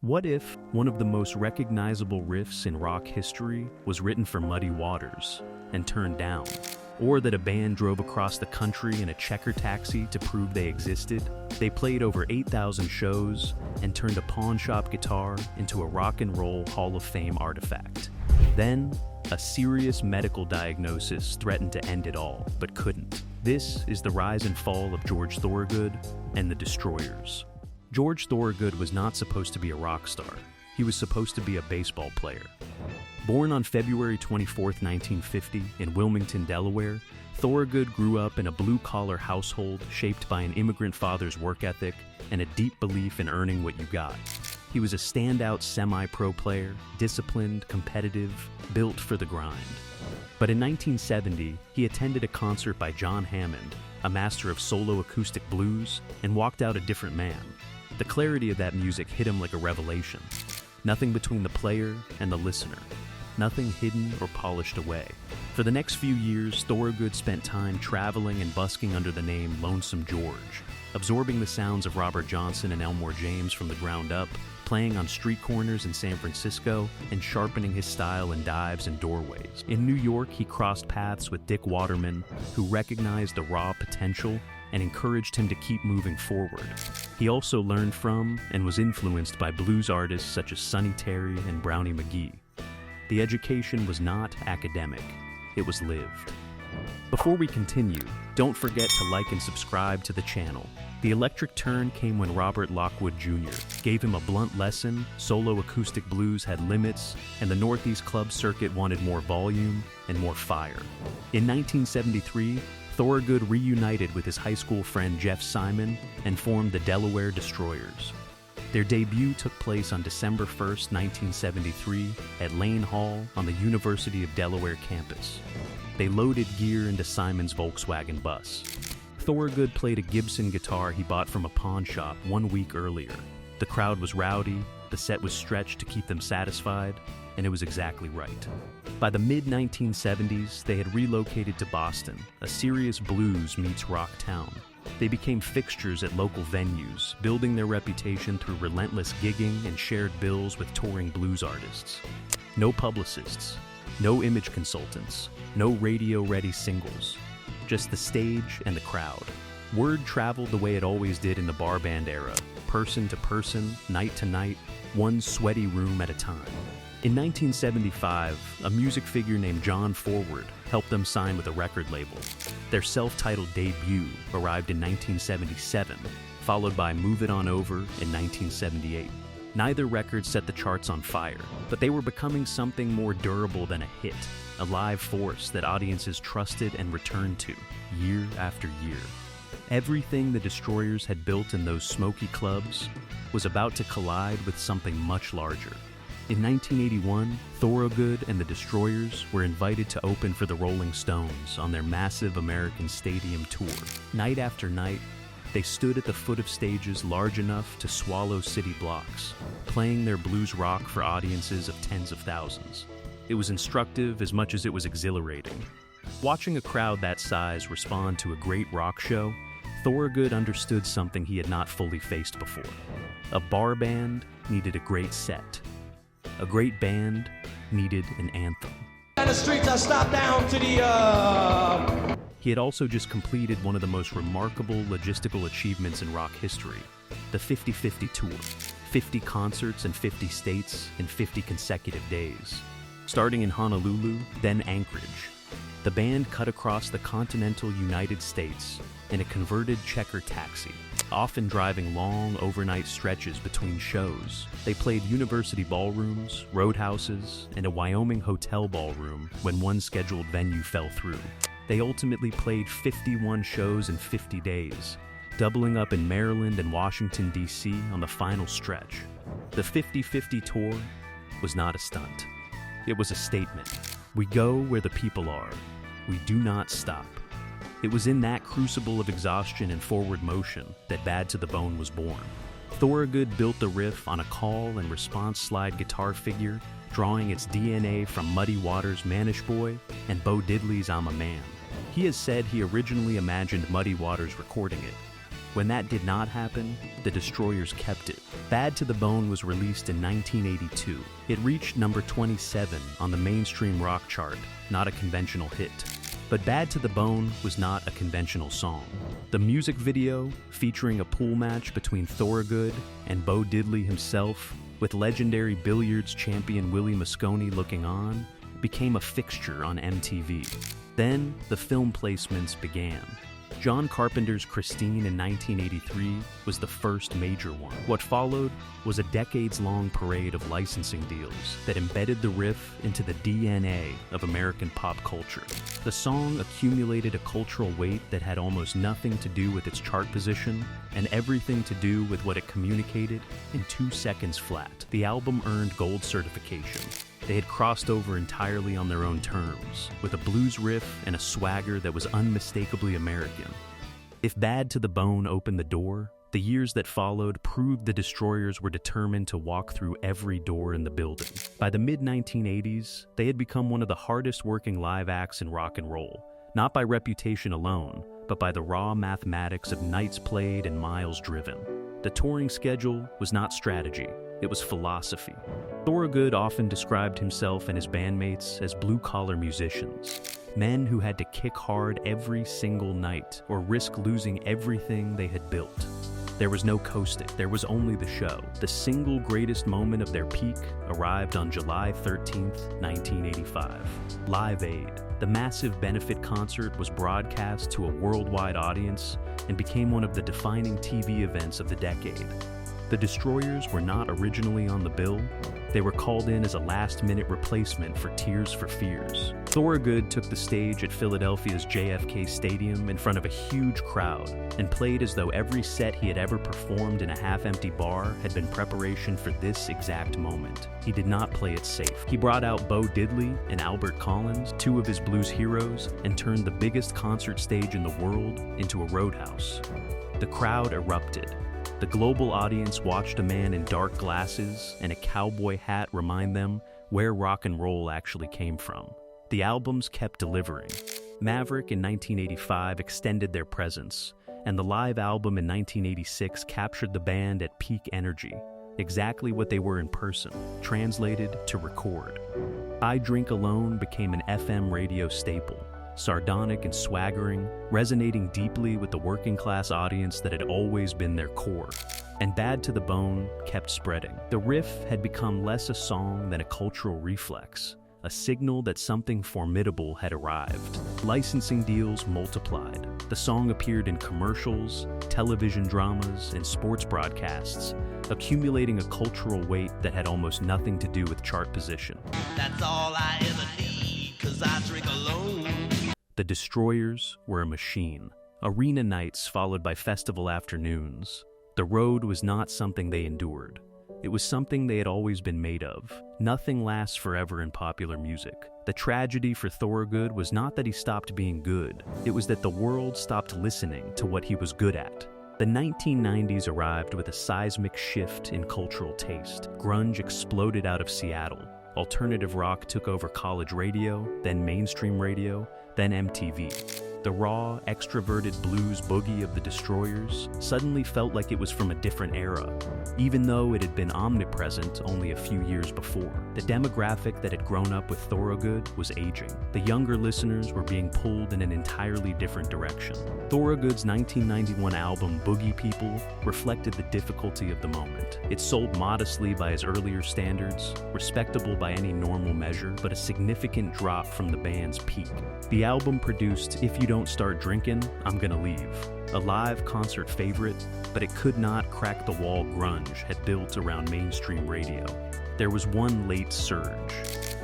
What if one of the most recognizable riffs in rock history was written for Muddy Waters and turned down? Or that a band drove across the country in a checker taxi to prove they existed? They played over 8,000 shows and turned a pawn shop guitar into a rock and roll Hall of Fame artifact. Then, a serious medical diagnosis threatened to end it all, but couldn't. This is the rise and fall of George Thorogood and the Destroyers. George Thorogood was not supposed to be a rock star. He was supposed to be a baseball player. Born on February 24, 1950, in Wilmington, Delaware, Thorogood grew up in a blue-collar household shaped by an immigrant father's work ethic and a deep belief in earning what you got. He was a standout semi-pro player, disciplined, competitive, built for the grind. But in 1970, he attended a concert by John Hammond, a master of solo acoustic blues, and walked out a different man. The clarity of that music hit him like a revelation. Nothing between the player and the listener. Nothing hidden or polished away. For the next few years, Thorogood spent time traveling and busking under the name Lonesome George, absorbing the sounds of Robert Johnson and Elmore James from the ground up, playing on street corners in San Francisco, and sharpening his style in dives and doorways. In New York, he crossed paths with Dick Waterman, who recognized the raw potential and encouraged him to keep moving forward. He also learned from and was influenced by blues artists such as Sonny Terry and Brownie McGhee. The education was not academic, it was lived. Before we continue, don't forget to like and subscribe to the channel. The electric turn came when Robert Lockwood Jr. gave him a blunt lesson. Solo acoustic blues had limits, and the Northeast club circuit wanted more volume and more fire. In 1973, Thorogood reunited with his high school friend Jeff Simon and formed the Delaware Destroyers. Their debut took place on December 1, 1973, at Lane Hall on the University of Delaware campus. They loaded gear into Simon's Volkswagen bus. Thorogood played a Gibson guitar he bought from a pawn shop 1 week earlier. The crowd was rowdy, the set was stretched to keep them satisfied, and it was exactly right. By the mid-1970s, they had relocated to Boston, a serious blues meets rock town. They became fixtures at local venues, building their reputation through relentless gigging and shared bills with touring blues artists. No publicists, no image consultants, no radio-ready singles, just the stage and the crowd. Word traveled the way it always did in the bar band era, person to person, night to night, one sweaty room at a time. In 1975, a music figure named John Forward helped them sign with a record label. Their self-titled debut arrived in 1977, followed by Move It On Over in 1978. Neither record set the charts on fire, but they were becoming something more durable than a hit, a live force that audiences trusted and returned to, year after year. Everything the Destroyers had built in those smoky clubs was about to collide with something much larger. In 1981, Thorogood and the Destroyers were invited to open for the Rolling Stones on their massive American Stadium tour. Night after night, they stood at the foot of stages large enough to swallow city blocks, playing their blues rock for audiences of tens of thousands. It was instructive as much as it was exhilarating. Watching a crowd that size respond to a great rock show, Thorogood understood something he had not fully faced before. A bar band needed a great set. A great band needed an anthem. And the streets are stopped down to the He had also just completed one of the most remarkable logistical achievements in rock history, the 50-50 tour. 50 concerts in 50 states in 50 consecutive days. Starting in Honolulu, then Anchorage, the band cut across the continental United States in a converted checker taxi, often driving long overnight stretches between shows. They played university ballrooms, roadhouses, and a Wyoming hotel ballroom when one scheduled venue fell through. They ultimately played 51 shows in 50 days, doubling up in Maryland and Washington, D.C. on the final stretch. The 50-50 tour was not a stunt. It was a statement. We go where the people are. We do not stop. It was in that crucible of exhaustion and forward motion that Bad to the Bone was born. Thorogood built the riff on a call and response slide guitar figure, drawing its DNA from Muddy Waters' Manish Boy and Bo Diddley's I'm a Man. He has said he originally imagined Muddy Waters recording it, When that did not happen, the Destroyers kept it. Bad to the Bone was released in 1982. It reached number 27 on the mainstream rock chart, not a conventional hit. But Bad to the Bone was not a conventional song. The music video, featuring a pool match between Thorogood and Bo Diddley himself, with legendary billiards champion Willie Mosconi looking on, became a fixture on MTV. Then, the film placements began. John Carpenter's Christine in 1983 was the first major one. What followed was a decades-long parade of licensing deals that embedded the riff into the DNA of American pop culture. The song accumulated a cultural weight that had almost nothing to do with its chart position and everything to do with what it communicated in 2 seconds flat. The album earned gold certification. They had crossed over entirely on their own terms, with a blues riff and a swagger that was unmistakably American. If Bad to the Bone opened the door, the years that followed proved the Destroyers were determined to walk through every door in the building. By the mid-1980s, they had become one of the hardest-working live acts in rock and roll, not by reputation alone, but by the raw mathematics of nights played and miles driven. The touring schedule was not strategy, it was philosophy. Thorogood often described himself and his bandmates as blue-collar musicians, men who had to kick hard every single night or risk losing everything they had built. There was no coasting, there was only the show. The single greatest moment of their peak arrived on July 13th, 1985. Live Aid. The massive benefit concert was broadcast to a worldwide audience and became one of the defining TV events of the decade. The Destroyers were not originally on the bill. They were called in as a last-minute replacement for Tears for Fears. Thorogood took the stage at Philadelphia's JFK Stadium in front of a huge crowd and played as though every set he had ever performed in a half-empty bar had been preparation for this exact moment. He did not play it safe. He brought out Bo Diddley and Albert Collins, two of his blues heroes, and turned the biggest concert stage in the world into a roadhouse. The crowd erupted. The global audience watched a man in dark glasses and a cowboy hat remind them where rock and roll actually came from. The albums kept delivering. Maverick in 1985 extended their presence, and the live album in 1986 captured the band at peak energy, exactly what they were in person, translated to record. I Drink Alone became an FM radio staple, sardonic and swaggering, resonating deeply with the working-class audience that had always been their core. And Bad to the Bone kept spreading. The riff had become less a song than a cultural reflex, a signal that something formidable had arrived. Licensing deals multiplied. The song appeared in commercials, television dramas, and sports broadcasts, accumulating a cultural weight that had almost nothing to do with chart position. That's all I ever need, 'cause I drink alone. The Destroyers were a machine. Arena nights followed by festival afternoons. The road was not something they endured. It was something they had always been made of. Nothing lasts forever in popular music. The tragedy for Thorogood was not that he stopped being good. It was that the world stopped listening to what he was good at. The 1990s arrived with a seismic shift in cultural taste. Grunge exploded out of Seattle. Alternative rock took over college radio, then mainstream radio, then MTV. The raw, extroverted blues boogie of the Destroyers suddenly felt like it was from a different era, even though it had been omnipresent only a few years before. The demographic that had grown up with Thorogood was aging. The younger listeners were being pulled in an entirely different direction. Thorogood's 1991 album Boogie People reflected the difficulty of the moment. It sold modestly by his earlier standards, respectable by any normal measure, but a significant drop from the band's peak. The album produced If You Don't Start Drinking, I'm Gonna Leave, a live concert favorite, but it could not crack the wall grunge had built around mainstream radio. There was one late surge.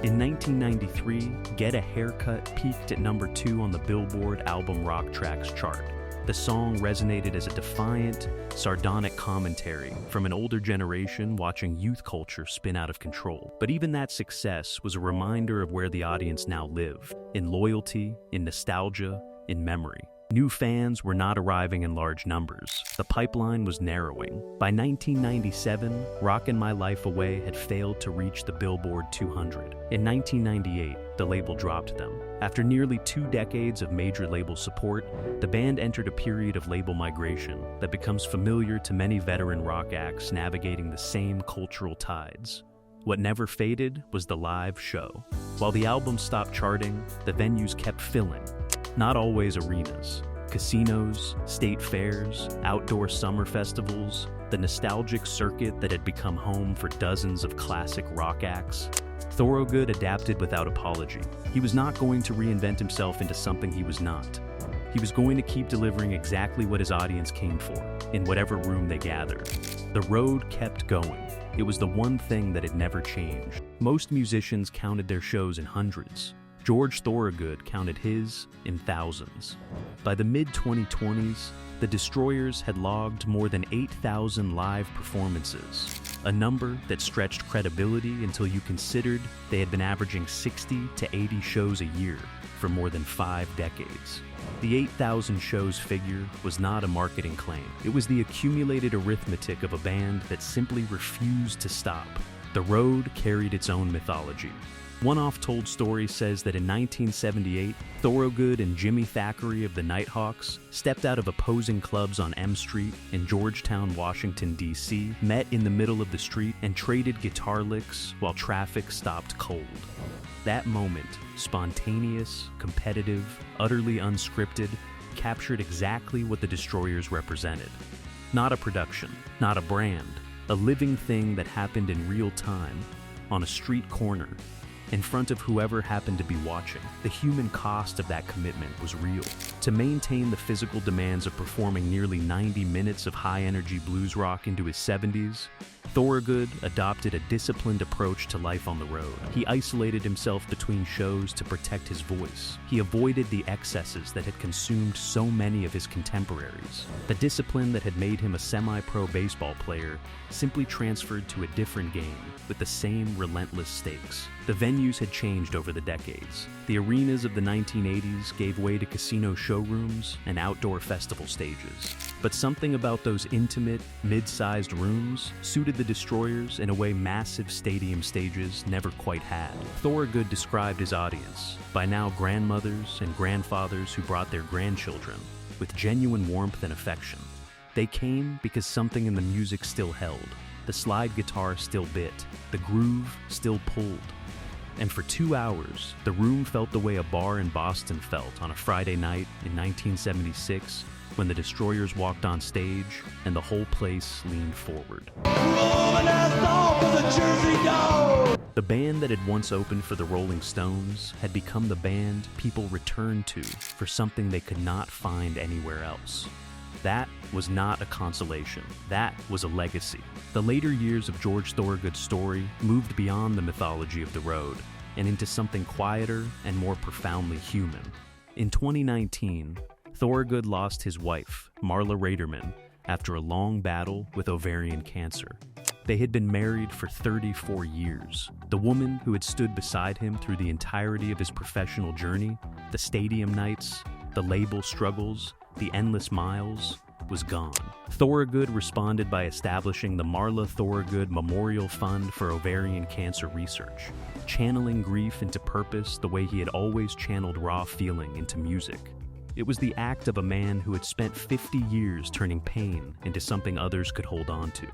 In 1993, Get a Haircut peaked at number 2 on the Billboard Album Rock Tracks chart. The song resonated as a defiant, sardonic commentary from an older generation watching youth culture spin out of control. But even that success was a reminder of where the audience now lived, in loyalty, in nostalgia, in memory. New fans were not arriving in large numbers. The pipeline was narrowing. By 1997, Rockin' My Life Away had failed to reach the Billboard 200. In 1998, the label dropped them. After nearly 2 decades of major label support, the band entered a period of label migration that becomes familiar to many veteran rock acts navigating the same cultural tides. What never faded was the live show. While the album stopped charting, the venues kept filling. Not always arenas. Casinos, state fairs, outdoor summer festivals, the nostalgic circuit that had become home for dozens of classic rock acts. Thorogood adapted without apology. He was not going to reinvent himself into something he was not. He was going to keep delivering exactly what his audience came for, in whatever room they gathered. The road kept going. It was the one thing that had never changed. Most musicians counted their shows in hundreds. George Thorogood counted his in thousands. By the mid-2020s, the Destroyers had logged more than 8,000 live performances, a number that stretched credibility until you considered they had been averaging 60 to 80 shows a year for more than 5 decades. The 8,000 shows figure was not a marketing claim. It was the accumulated arithmetic of a band that simply refused to stop. The road carried its own mythology. One oft-told story says that in 1978, Thorogood and Jimmy Thackeray of the Nighthawks stepped out of opposing clubs on M Street in Georgetown, Washington, D.C., met in the middle of the street, and traded guitar licks while traffic stopped cold. That moment, spontaneous, competitive, utterly unscripted, captured exactly what the Destroyers represented. Not a production, not a brand, a living thing that happened in real time, on a street corner, in front of whoever happened to be watching. The human cost of that commitment was real. To maintain the physical demands of performing nearly 90 minutes of high-energy blues rock into his 70s, Thorogood adopted a disciplined approach to life on the road. He isolated himself between shows to protect his voice. He avoided the excesses that had consumed so many of his contemporaries. The discipline that had made him a semi-pro baseball player simply transferred to a different game with the same relentless stakes. The venues had changed over the decades. The arenas of the 1980s gave way to casino showrooms and outdoor festival stages. But something about those intimate, mid-sized rooms suited the Destroyers in a way massive stadium stages never quite had. Thorogood described his audience, by now grandmothers and grandfathers who brought their grandchildren, with genuine warmth and affection. They came because something in the music still held. The slide guitar still bit. The groove still pulled. And for 2 hours, the room felt the way a bar in Boston felt on a Friday night in 1976 when the Destroyers walked on stage and the whole place leaned forward. The band that had once opened for the Rolling Stones had become the band people returned to for something they could not find anywhere else. That was not a consolation. That was a legacy. The later years of George Thorogood's story moved beyond the mythology of the road and into something quieter and more profoundly human. In 2019, Thorogood lost his wife, Marla Raderman, after a long battle with ovarian cancer. They had been married for 34 years. The woman who had stood beside him through the entirety of his professional journey, the stadium nights, the label struggles, the endless miles, was gone. Thorogood responded by establishing the Marla Thorogood Memorial Fund for Ovarian Cancer Research, channeling grief into purpose the way he had always channeled raw feeling into music. It was the act of a man who had spent 50 years turning pain into something others could hold on to.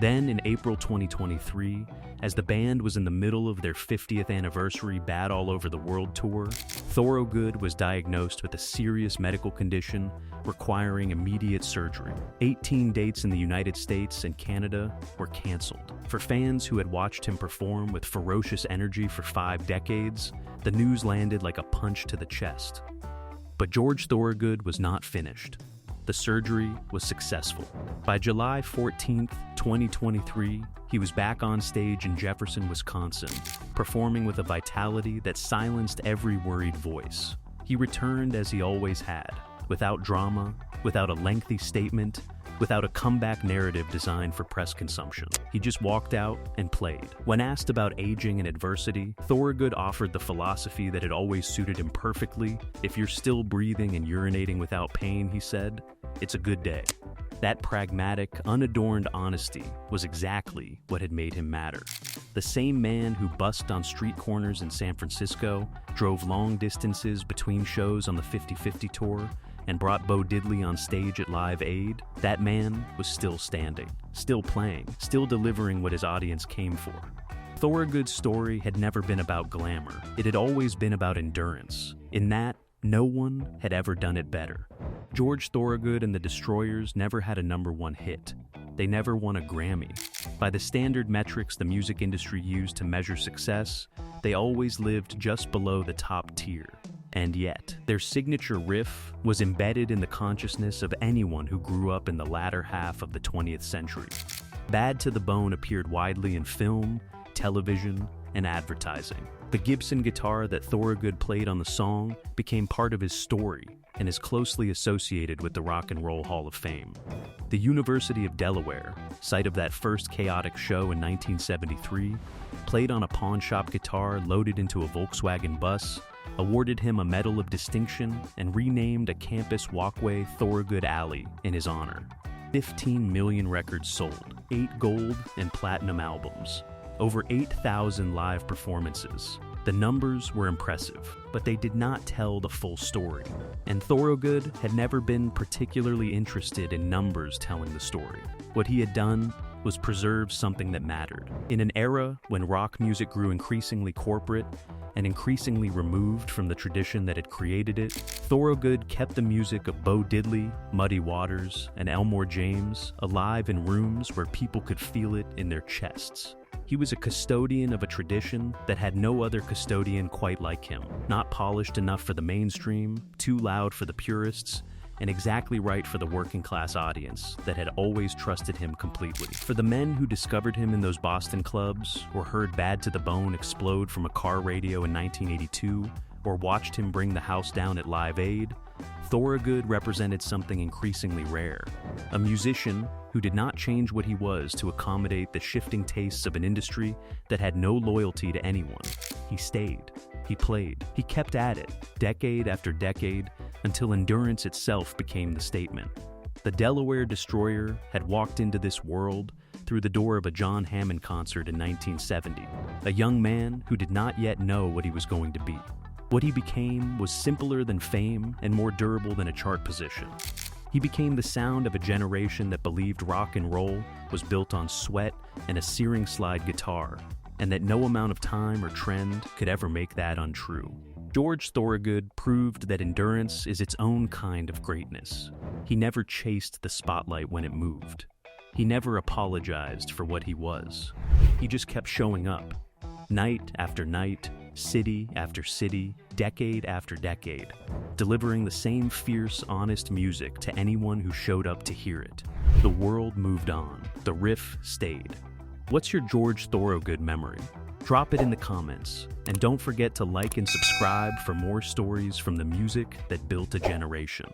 Then, in April 2023, as the band was in the middle of their 50th anniversary Bad All Over the World tour, Thorogood was diagnosed with a serious medical condition requiring immediate surgery. 18 dates in the United States and Canada were canceled. For fans who had watched him perform with ferocious energy for 5 decades, the news landed like a punch to the chest. But George Thorogood was not finished. The surgery was successful. By July 14th, 2023, he was back on stage in Jefferson, Wisconsin, performing with a vitality that silenced every worried voice. He returned as he always had, without drama, without a lengthy statement, without a comeback narrative designed for press consumption. He just walked out and played. When asked about aging and adversity, Thorogood offered the philosophy that had always suited him perfectly. If you're still breathing and urinating without pain, he said, it's a good day. That pragmatic, unadorned honesty was exactly what had made him matter. The same man who busked on street corners in San Francisco, drove long distances between shows on the 50/50 tour, and brought Bo Diddley on stage at Live Aid, that man was still standing, still playing, still delivering what his audience came for. Thorogood's story had never been about glamour. It had always been about endurance. In that, no one had ever done it better. George Thorogood and the Destroyers never had a #1 hit. They never won a Grammy. By the standard metrics the music industry used to measure success, they always lived just below the top tier. And yet, their signature riff was embedded in the consciousness of anyone who grew up in the latter half of the 20th century. Bad to the Bone appeared widely in film, television, and advertising. The Gibson guitar that Thorogood played on the song became part of his story and is closely associated with the Rock and Roll Hall of Fame. The University of Delaware, site of that first chaotic show in 1973, played on a pawnshop guitar loaded into a Volkswagen bus, awarded him a Medal of Distinction, and renamed a campus walkway Thorogood Alley in his honor. 15 million records sold, 8 gold and platinum albums, over 8,000 live performances. The numbers were impressive, but they did not tell the full story. And Thorogood had never been particularly interested in numbers telling the story. What he had done was preserve something that mattered. In an era when rock music grew increasingly corporate and increasingly removed from the tradition that had created it, Thorogood kept the music of Bo Diddley, Muddy Waters, and Elmore James alive in rooms where people could feel it in their chests. He was a custodian of a tradition that had no other custodian quite like him. Not polished enough for the mainstream, too loud for the purists, and exactly right for the working-class audience that had always trusted him completely. For the men who discovered him in those Boston clubs, or heard Bad to the Bone explode from a car radio in 1982, or watched him bring the house down at Live Aid, Thorogood represented something increasingly rare. A musician who did not change what he was to accommodate the shifting tastes of an industry that had no loyalty to anyone. He stayed. He played. He kept at it, decade after decade, until endurance itself became the statement. The Delaware Destroyer had walked into this world through the door of a John Hammond concert in 1970, a young man who did not yet know what he was going to be. What he became was simpler than fame and more durable than a chart position. He became the sound of a generation that believed rock and roll was built on sweat and a searing slide guitar, and that no amount of time or trend could ever make that untrue. George Thorogood proved that endurance is its own kind of greatness. He never chased the spotlight when it moved. He never apologized for what he was. He just kept showing up, night after night, city after city, decade after decade, delivering the same fierce, honest music to anyone who showed up to hear it. The world moved on. The riff stayed. What's your George Thorogood memory? Drop it in the comments, and don't forget to like and subscribe for more stories from the music that built a generation.